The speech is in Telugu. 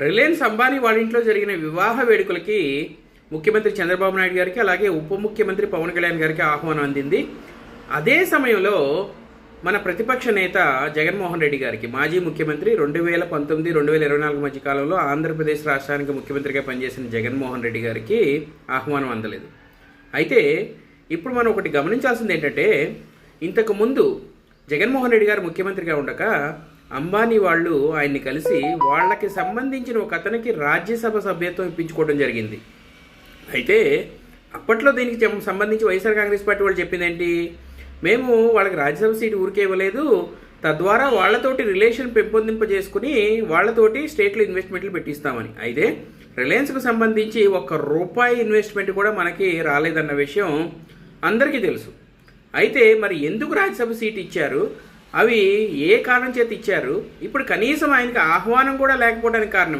రిలయన్స్ అంబానీ వాళ్ళ ఇంట్లో జరిగిన వివాహ వేడుకలకి ముఖ్యమంత్రి చంద్రబాబు నాయుడు గారికి అలాగే ఉప ముఖ్యమంత్రి పవన్ కళ్యాణ్ గారికి ఆహ్వానం అందింది. అదే సమయంలో మన ప్రతిపక్ష నేత జగన్మోహన్ రెడ్డి గారికి మాజీ ముఖ్యమంత్రి 2019-2024 మధ్య కాలంలో ఆంధ్రప్రదేశ్ రాష్ట్రానికి ముఖ్యమంత్రిగా పనిచేసిన జగన్మోహన్ రెడ్డి గారికి ఆహ్వానం అందలేదు. అయితే ఇప్పుడు మనం ఒకటి గమనించాల్సింది ఏంటంటే, ఇంతకుముందు జగన్మోహన్ రెడ్డి గారు ముఖ్యమంత్రిగా ఉండక అంబానీ వాళ్ళు ఆయన్ని కలిసి వాళ్ళకి సంబంధించిన ఒక అతనికి రాజ్యసభ సభ్యత్వం ఇప్పించుకోవడం జరిగింది. అయితే అప్పట్లో దీనికి సంబంధించి వైఎస్ఆర్ కాంగ్రెస్ పార్టీ వాళ్ళు చెప్పింది ఏంటి, మేము వాళ్ళకి రాజ్యసభ సీటు ఊరికే ఇవ్వలేదు, తద్వారా వాళ్ళతోటి రిలేషన్ పెంపొందింపజేసుకుని వాళ్ళతోటి స్టేట్లో ఇన్వెస్ట్మెంట్లు పెట్టిస్తామని. అయితే రిలయన్స్కు సంబంధించి ₹1 ఇన్వెస్ట్మెంట్ కూడా మనకి రాలేదన్న విషయం అందరికీ తెలుసు. అయితే మరి ఎందుకు రాజ్యసభ సీటు ఇచ్చారు, అవి ఏ కారణం చేత ఇచ్చారు, ఇప్పుడు కనీసం ఆయనకి ఆహ్వానం కూడా లేకపోవడానికి కారణం